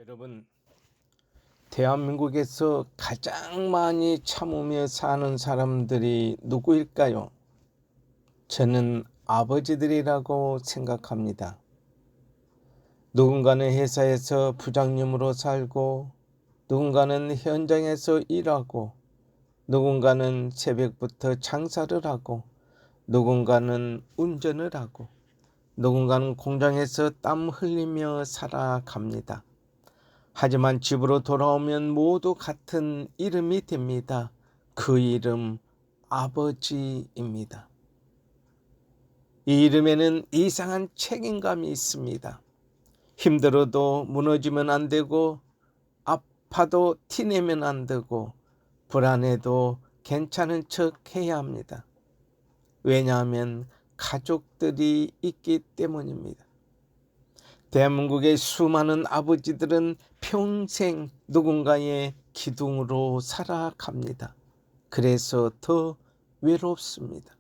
여러분, 대한민국에서 가장 많이 참으며 사는 사람들이 누구일까요? 저는 아버지들이라고 생각합니다. 누군가는 회사에서 부장님으로 살고, 누군가는 현장에서 일하고, 누군가는 새벽부터 장사를 하고, 누군가는 운전을 하고, 누군가는 공장에서 땀 흘리며 살아갑니다. 하지만 집으로 돌아오면 모두 같은 이름이 됩니다. 그 이름 아버지입니다. 이 이름에는 이상한 책임감이 있습니다. 힘들어도 무너지면 안 되고, 아파도 티내면 안 되고, 불안해도 괜찮은 척 해야 합니다. 왜냐하면 가족들이 있기 때문입니다. 대한민국의 수많은 아버지들은 평생 누군가의 기둥으로 살아갑니다. 그래서 더 외롭습니다.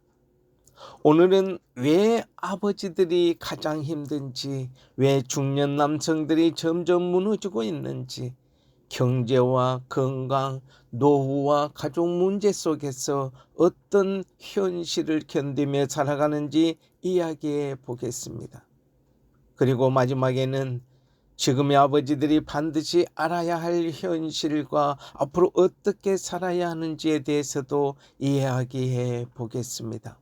오늘은 왜 아버지들이 가장 힘든지, 왜 중년 남성들이 점점 무너지고 있는지, 경제와 건강, 노후와 가족 문제 속에서 어떤 현실을 견디며 살아가는지 이야기해 보겠습니다. 그리고 마지막에는 지금의 아버지들이 반드시 알아야 할 현실과 앞으로 어떻게 살아야 하는지에 대해서도 이야기해 보겠습니다.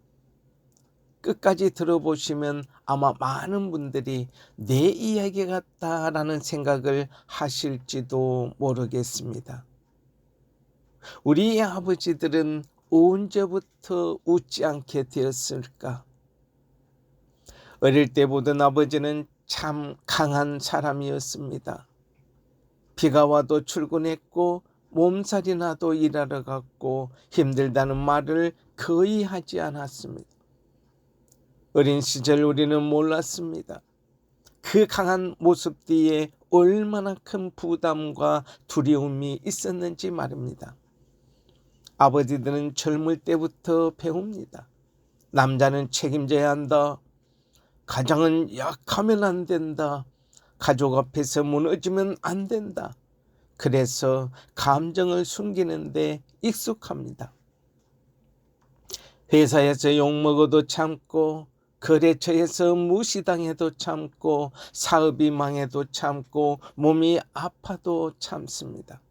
끝까지 들어보시면 아마 많은 분들이 내 이야기 같다라는 생각을 하실지도 모르겠습니다. 우리 아버지들은 언제부터 웃지 않게 되었을까? 어릴 때 보던 아버지는 참 강한 사람이었습니다. 비가 와도 출근했고 몸살이 나도 일하러 갔고 힘들다는 말을 거의 하지 않았습니다. 어린 시절 우리는 몰랐습니다. 그 강한 모습 뒤에 얼마나 큰 부담과 두려움이 있었는지 말입니다. 아버지들은 젊을 때부터 배웁니다. 남자는 책임져야 한다. 가장은 약하면 안 된다. 가족 앞에서 무너지면 안 된다. 그래서 감정을 숨기는데 익숙합니다. 회사에서 욕먹어도 참고, 거래처에서 무시당해도 참고, 사업이 망해도 참고, 몸이 아파도 참습니다.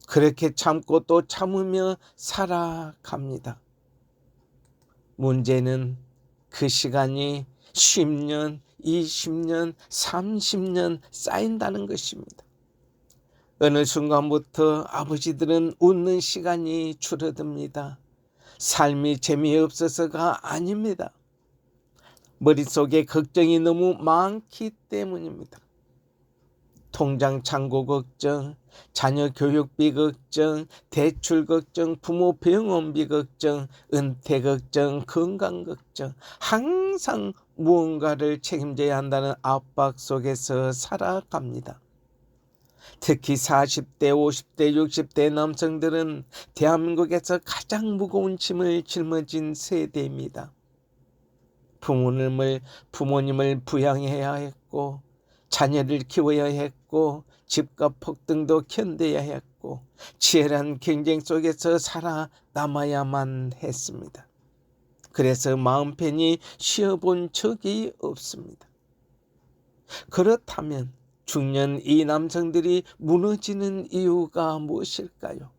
그렇게 참고 또 참으며 살아갑니다. 문제는 그 시간이 10년, 20년, 30년 쌓인다는 것입니다. 어느 순간부터 아버지들은 웃는 시간이 줄어듭니다. 삶이 재미없어서가 아닙니다. 머릿속에 걱정이 너무 많기 때문입니다. 통장 잔고 걱정, 자녀 교육비 걱정, 대출 걱정, 부모 병원비 걱정, 은퇴 걱정, 건강 걱정, 항상 무언가를 책임져야 한다는 압박 속에서 살아갑니다. 특히 40대, 50대, 60대 남성들은 대한민국에서 가장 무거운 짐을 짊어진 세대입니다. 부모님을 부양해야 했고, 자녀를 키워야 했고, 집값 폭등도 견뎌야 했고, 치열한 경쟁 속에서 살아남아야만 했습니다. 그래서 마음 편히 쉬어본 적이 없습니다. 그렇다면 중년 이 남성들이 무너지는 이유가 무엇일까요?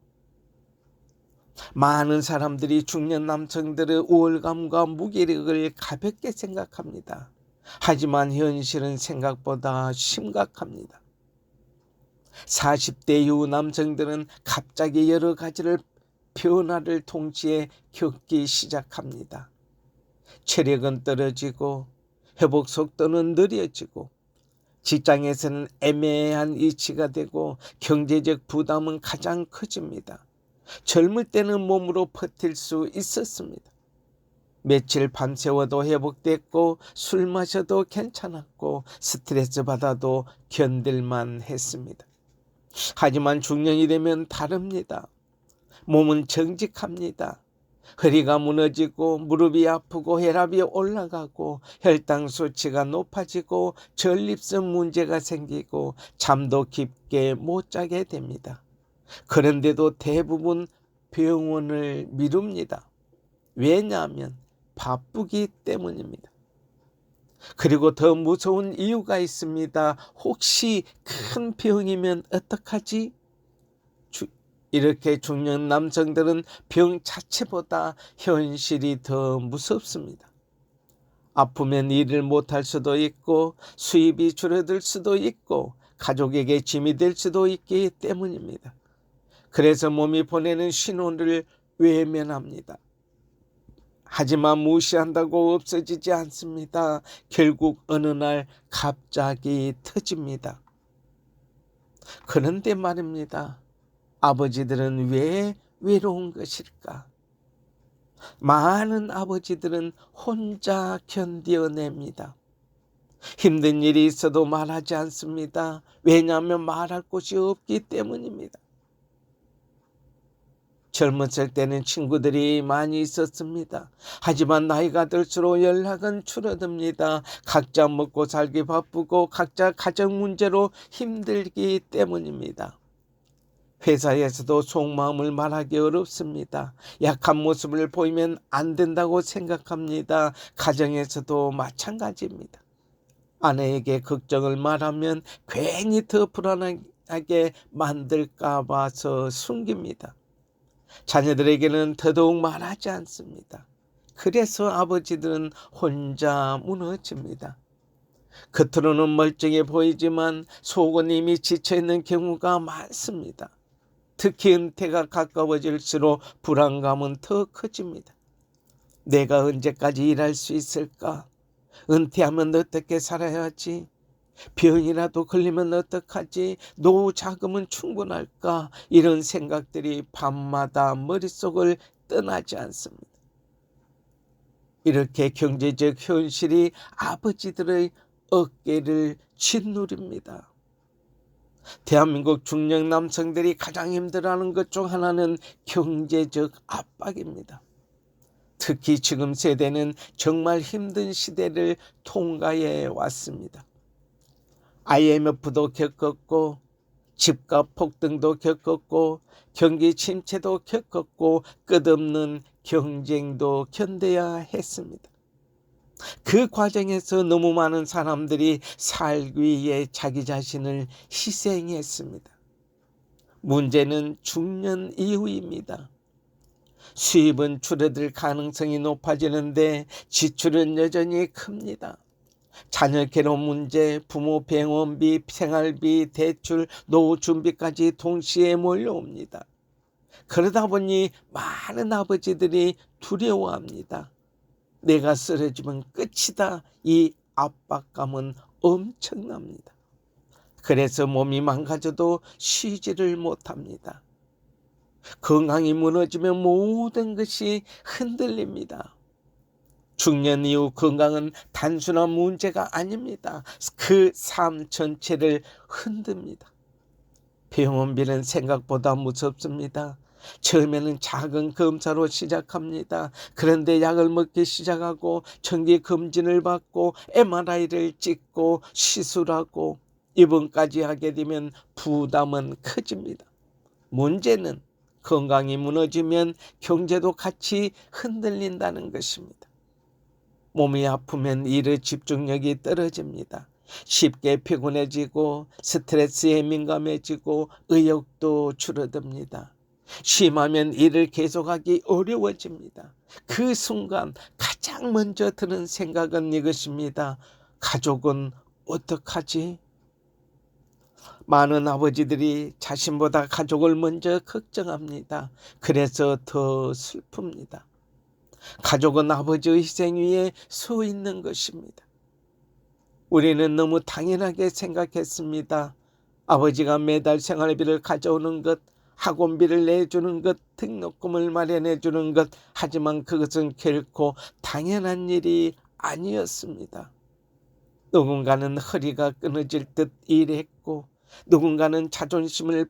많은 사람들이 중년 남성들의 우월감과 무기력을 가볍게 생각합니다. 하지만 현실은 생각보다 심각합니다. 40대 이후 남성들은 갑자기 여러 가지를 변화를 동시에 겪기 시작합니다. 체력은 떨어지고 회복 속도는 느려지고 직장에서는 애매한 위치가 되고 경제적 부담은 가장 커집니다. 젊을 때는 몸으로 버틸 수 있었습니다. 며칠 밤새워도 회복됐고 술 마셔도 괜찮았고 스트레스 받아도 견딜만 했습니다. 하지만 중년이 되면 다릅니다. 몸은 정직합니다. 허리가 무너지고 무릎이 아프고 혈압이 올라가고 혈당 수치가 높아지고 전립선 문제가 생기고 잠도 깊게 못 자게 됩니다. 그런데도 대부분 병원을 미룹니다. 왜냐하면 바쁘기 때문입니다. 그리고 더 무서운 이유가 있습니다. 혹시 큰 병이면 어떡하지? 이렇게 중년 남성들은 병 자체보다 현실이 더 무섭습니다. 아프면 일을 못할 수도 있고 수입이 줄어들 수도 있고 가족에게 짐이 될 수도 있기 때문입니다. 그래서 몸이 보내는 신호를 외면합니다. 하지만 무시한다고 없어지지 않습니다. 결국 어느 날 갑자기 터집니다. 그런데 말입니다. 아버지들은 왜 외로운 것일까? 많은 아버지들은 혼자 견뎌냅니다. 힘든 일이 있어도 말하지 않습니다. 왜냐하면 말할 곳이 없기 때문입니다. 젊었을 때는 친구들이 많이 있었습니다. 하지만 나이가 들수록 연락은 줄어듭니다. 각자 먹고 살기 바쁘고 각자 가정 문제로 힘들기 때문입니다. 회사에서도 속마음을 말하기 어렵습니다. 약한 모습을 보이면 안 된다고 생각합니다. 가정에서도 마찬가지입니다. 아내에게 걱정을 말하면 괜히 더 불안하게 만들까 봐서 숨깁니다. 자녀들에게는 더더욱 말하지 않습니다. 그래서 아버지들은 혼자 무너집니다. 겉으로는 멀쩡해 보이지만 속은 이미 지쳐있는 경우가 많습니다. 특히 은퇴가 가까워질수록 불안감은 더 커집니다. 내가 언제까지 일할 수 있을까? 은퇴하면 어떻게 살아야 하지? 병이라도 걸리면 어떡하지? 노후 자금은 충분할까? 이런 생각들이 밤마다 머릿속을 떠나지 않습니다. 이렇게 경제적 현실이 아버지들의 어깨를 짓누릅니다. 대한민국 중년 남성들이 가장 힘들어하는 것 중 하나는 경제적 압박입니다. 특히 지금 세대는 정말 힘든 시대를 통과해 왔습니다. IMF도 겪었고 집값 폭등도 겪었고 경기 침체도 겪었고 끝없는 경쟁도 견뎌야 했습니다. 그 과정에서 너무 많은 사람들이 살기 위해 자기 자신을 희생했습니다. 문제는 중년 이후입니다. 수입은 줄어들 가능성이 높아지는데 지출은 여전히 큽니다. 자녀 결혼 문제, 부모 병원비, 생활비, 대출, 노후 준비까지 동시에 몰려옵니다. 그러다 보니 많은 아버지들이 두려워합니다. 내가 쓰러지면 끝이다. 이 압박감은 엄청납니다. 그래서 몸이 망가져도 쉬지를 못합니다. 건강이 무너지면 모든 것이 흔들립니다. 중년 이후 건강은 단순한 문제가 아닙니다. 그 삶 전체를 흔듭니다. 병원비는 생각보다 무섭습니다. 처음에는 작은 검사로 시작합니다. 그런데 약을 먹기 시작하고 정기 검진을 받고 MRI를 찍고 시술하고 입원까지 하게 되면 부담은 커집니다. 문제는 건강이 무너지면 경제도 같이 흔들린다는 것입니다. 몸이 아프면 일의 집중력이 떨어집니다. 쉽게 피곤해지고 스트레스에 민감해지고 의욕도 줄어듭니다. 심하면 일을 계속하기 어려워집니다. 그 순간 가장 먼저 드는 생각은 이것입니다. 가족은 어떡하지? 많은 아버지들이 자신보다 가족을 먼저 걱정합니다. 그래서 더 슬픕니다. 가족은 아버지의 희생 위에 서 있는 것입니다. 우리는 너무 당연하게 생각했습니다. 아버지가 매달 생활비를 가져오는 것, 학원비를 내주는 것, 등록금을 마련해 주는 것, 하지만 그것은 결코 당연한 일이 아니었습니다. 누군가는 허리가 끊어질 듯 일했고 누군가는 자존심을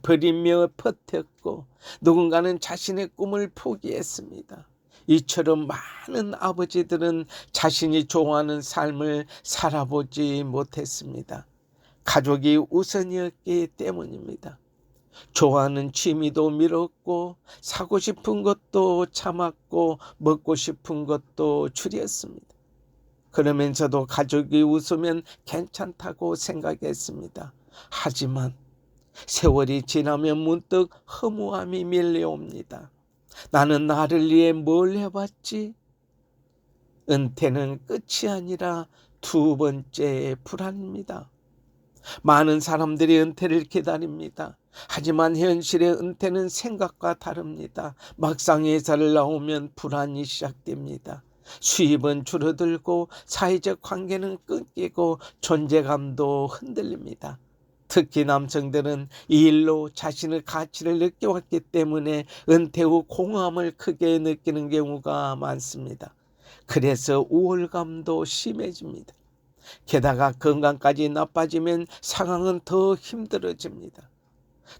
버리며 버텼고 누군가는 자신의 꿈을 포기했습니다. 이처럼 많은 아버지들은 자신이 좋아하는 삶을 살아보지 못했습니다. 가족이 우선이었기 때문입니다. 좋아하는 취미도 미뤘고 사고 싶은 것도 참았고 먹고 싶은 것도 줄였습니다. 그러면서도 가족이 웃으면 괜찮다고 생각했습니다. 하지만 세월이 지나면 문득 허무함이 밀려옵니다. 나는 나를 위해 뭘 해봤지? 은퇴는 끝이 아니라 두 번째 불안입니다. 많은 사람들이 은퇴를 기다립니다. 하지만 현실의 은퇴는 생각과 다릅니다. 막상 회사를 나오면 불안이 시작됩니다. 수입은 줄어들고 사회적 관계는 끊기고 존재감도 흔들립니다. 특히 남성들은 이 일로 자신의 가치를 느껴왔기 때문에 은퇴 후 공허함을 크게 느끼는 경우가 많습니다. 그래서 우울감도 심해집니다. 게다가 건강까지 나빠지면 상황은 더 힘들어집니다.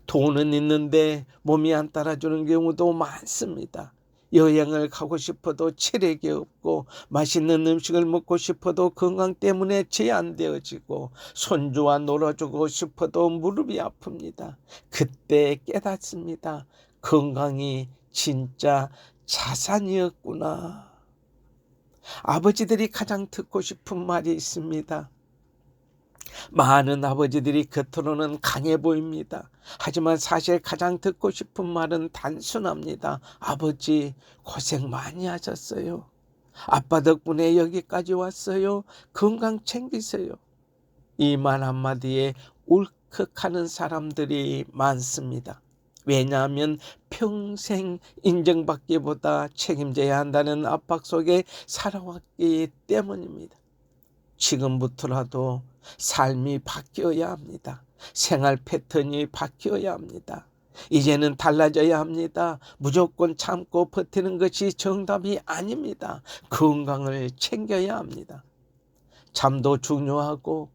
돈은 있는데 몸이 안 따라주는 경우도 많습니다. 여행을 가고 싶어도 체력이 없고 맛있는 음식을 먹고 싶어도 건강 때문에 제한되어지고 손주와 놀아주고 싶어도 무릎이 아픕니다. 그때 깨닫습니다. 건강이 진짜 자산이었구나. 아버지들이 가장 듣고 싶은 말이 있습니다. 많은 아버지들이 겉으로는 강해 보입니다. 하지만 사실 가장 듣고 싶은 말은 단순합니다. 아버지, 고생 많이 하셨어요. 아빠 덕분에 여기까지 왔어요. 건강 챙기세요. 이 말 한마디에 울컥하는 사람들이 많습니다. 왜냐하면 평생 인정받기보다 책임져야 한다는 압박 속에 살아왔기 때문입니다. 지금부터라도 삶이 바뀌어야 합니다. 생활 패턴이 바뀌어야 합니다. 이제는 달라져야 합니다. 무조건 참고 버티는 것이 정답이 아닙니다. 건강을 챙겨야 합니다. 잠도 중요하고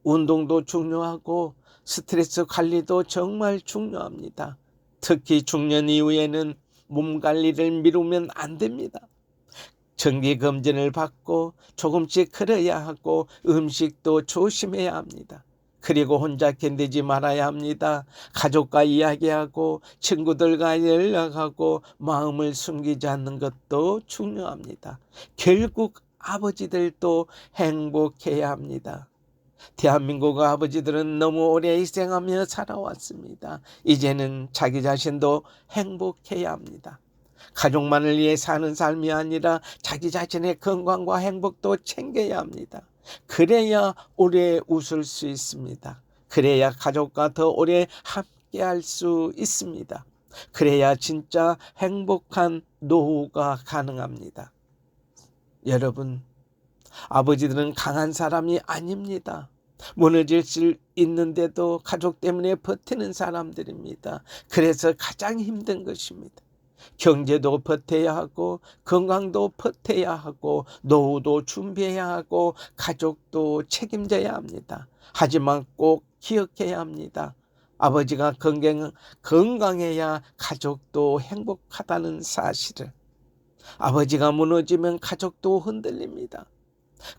운동도 중요하고 스트레스 관리도 정말 중요합니다. 특히 중년 이후에는 몸 관리를 미루면 안 됩니다. 정기검진을 받고 조금씩 걸어야 하고 음식도 조심해야 합니다. 그리고 혼자 견디지 말아야 합니다. 가족과 이야기하고 친구들과 연락하고 마음을 숨기지 않는 것도 중요합니다. 결국 아버지들도 행복해야 합니다. 대한민국 아버지들은 너무 오래 희생하며 살아왔습니다. 이제는 자기 자신도 행복해야 합니다. 가족만을 위해 사는 삶이 아니라 자기 자신의 건강과 행복도 챙겨야 합니다. 그래야 오래 웃을 수 있습니다. 그래야 가족과 더 오래 함께할 수 있습니다. 그래야 진짜 행복한 노후가 가능합니다. 여러분, 아버지들은 강한 사람이 아닙니다. 무너질 수 있는데도 가족 때문에 버티는 사람들입니다. 그래서 가장 힘든 것입니다. 경제도 버텨야 하고 건강도 버텨야 하고 노후도 준비해야 하고 가족도 책임져야 합니다. 하지만 꼭 기억해야 합니다. 아버지가 건강해야 가족도 행복하다는 사실을. 아버지가 무너지면 가족도 흔들립니다.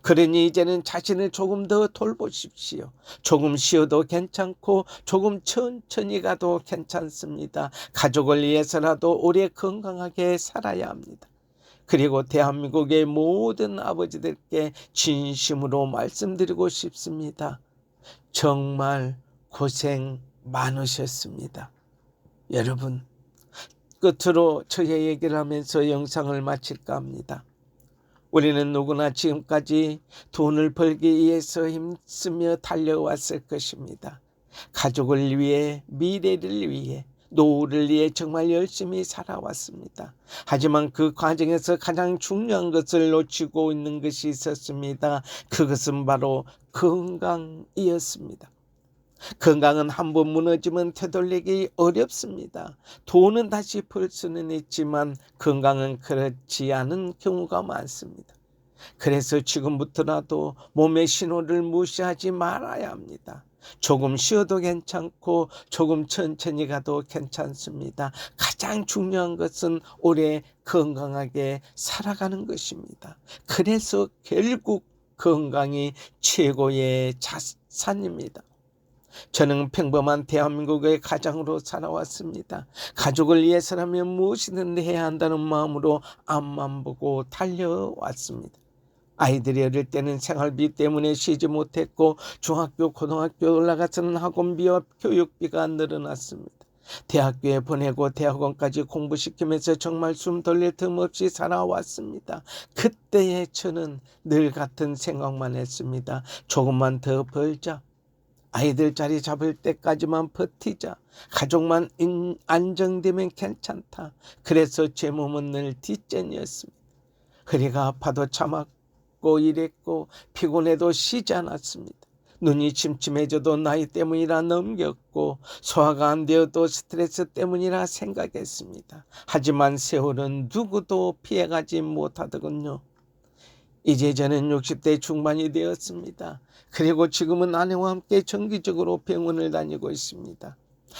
그러니 이제는 자신을 조금 더 돌보십시오. 조금 쉬어도 괜찮고 조금 천천히 가도 괜찮습니다. 가족을 위해서라도 오래 건강하게 살아야 합니다. 그리고 대한민국의 모든 아버지들께 진심으로 말씀드리고 싶습니다. 정말 고생 많으셨습니다. 여러분, 끝으로 저의 얘기를 하면서 영상을 마칠까 합니다. 우리는 누구나 지금까지 돈을 벌기 위해서 힘쓰며 달려왔을 것입니다. 가족을 위해, 미래를 위해, 노후를 위해 정말 열심히 살아왔습니다. 하지만 그 과정에서 가장 중요한 것을 놓치고 있는 것이 있었습니다. 그것은 바로 건강이었습니다. 건강은 한번 무너지면 되돌리기 어렵습니다. 돈은 다시 벌 수는 있지만 건강은 그렇지 않은 경우가 많습니다. 그래서 지금부터라도 몸의 신호를 무시하지 말아야 합니다. 조금 쉬어도 괜찮고 조금 천천히 가도 괜찮습니다. 가장 중요한 것은 오래 건강하게 살아가는 것입니다. 그래서 결국 건강이 최고의 자산입니다. 저는 평범한 대한민국의 가장으로 살아왔습니다. 가족을 위해서라면 무엇이든 해야 한다는 마음으로 앞만 보고 달려왔습니다. 아이들이 어릴 때는 생활비 때문에 쉬지 못했고 중학교, 고등학교 올라가서는 학원비와 교육비가 늘어났습니다. 대학교에 보내고 대학원까지 공부시키면서 정말 숨 돌릴 틈 없이 살아왔습니다. 그때의 저는 늘 같은 생각만 했습니다. 조금만 더 벌자. 아이들 자리 잡을 때까지만 버티자. 가족만 안정되면 괜찮다. 그래서 제 몸은 늘 뒷전이었습니다. 허리가 아파도 참았고 일했고 피곤해도 쉬지 않았습니다. 눈이 침침해져도 나이 때문이라 넘겼고 소화가 안 되어도 스트레스 때문이라 생각했습니다. 하지만 세월은 누구도 피해가지 못하더군요. 이제 저는 60대 중반이 되었습니다. 그리고 지금은 아내와 함께 정기적으로 병원을 다니고 있습니다.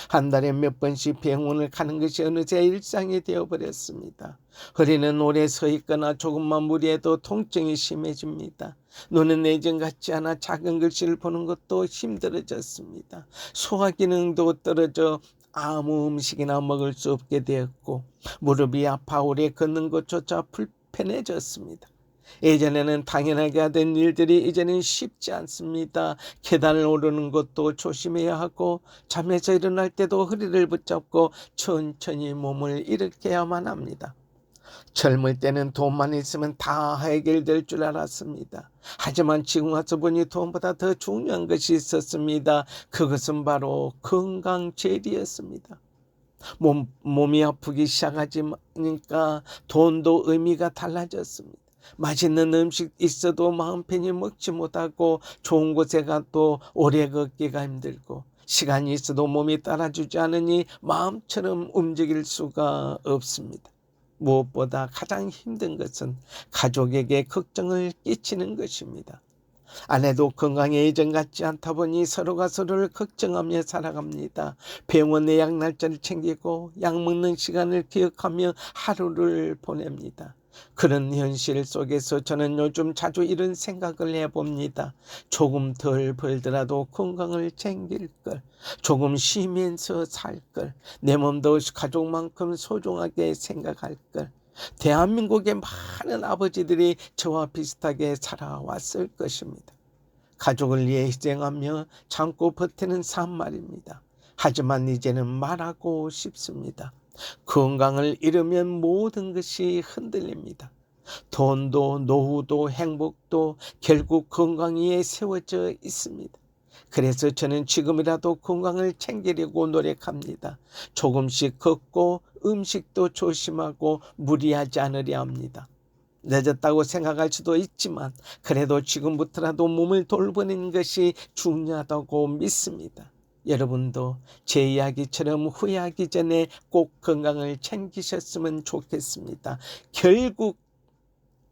한 달에 몇 번씩 병원을 가는 것이 어느새 일상이 되어버렸습니다. 허리는 오래 서 있거나 조금만 무리해도 통증이 심해집니다. 눈은 예전 같지 않아 작은 글씨를 보는 것도 힘들어졌습니다. 소화 기능도 떨어져 아무 음식이나 먹을 수 없게 되었고 무릎이 아파 오래 걷는 것조차 불편해졌습니다. 예전에는 당연하게 하던 일들이 이제는 쉽지 않습니다. 계단을 오르는 것도 조심해야 하고 잠에서 일어날 때도 허리를 붙잡고 천천히 몸을 일으켜야만 합니다. 젊을 때는 돈만 있으면 다 해결될 줄 알았습니다. 하지만 지금 와서 보니 돈보다 더 중요한 것이 있었습니다. 그것은 바로 건강제일이었습니다. 몸이 아프기 시작하니까 돈도 의미가 달라졌습니다. 맛있는 음식 있어도 마음 편히 먹지 못하고 좋은 곳에 가도 오래 걷기가 힘들고 시간이 있어도 몸이 따라주지 않으니 마음처럼 움직일 수가 없습니다. 무엇보다 가장 힘든 것은 가족에게 걱정을 끼치는 것입니다. 아내도 건강이 예전 같지 않다 보니 서로가 서로를 걱정하며 살아갑니다. 병원의 약 날짜를 챙기고 약 먹는 시간을 기억하며 하루를 보냅니다. 그런 현실 속에서 저는 요즘 자주 이런 생각을 해봅니다. 조금 덜 벌더라도 건강을 챙길 걸, 조금 쉬면서 살 걸, 내 몸도 가족만큼 소중하게 생각할 걸. 대한민국의 많은 아버지들이 저와 비슷하게 살아왔을 것입니다. 가족을 위해 희생하며 참고 버티는 삶 말입니다. 하지만 이제는 말하고 싶습니다. 건강을 잃으면 모든 것이 흔들립니다. 돈도 노후도 행복도 결국 건강 위에 세워져 있습니다. 그래서 저는 지금이라도 건강을 챙기려고 노력합니다. 조금씩 걷고 음식도 조심하고 무리하지 않으려 합니다. 늦었다고 생각할 수도 있지만 그래도 지금부터라도 몸을 돌보는 것이 중요하다고 믿습니다. 여러분도 제 이야기처럼 후회하기 전에 꼭 건강을 챙기셨으면 좋겠습니다. 결국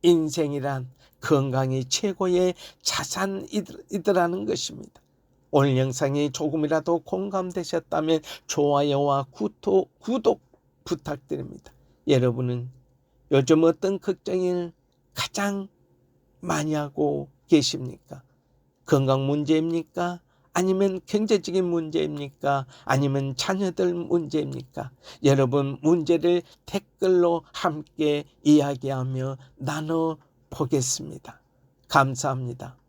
인생이란 건강이 최고의 자산이더라는 것입니다. 오늘 영상이 조금이라도 공감되셨다면 좋아요와 구독 부탁드립니다. 여러분은 요즘 어떤 걱정을 가장 많이 하고 계십니까? 건강 문제입니까? 아니면 경제적인 문제입니까? 아니면 자녀들 문제입니까? 여러분 문제를 댓글로 함께 이야기하며 나눠보겠습니다. 감사합니다.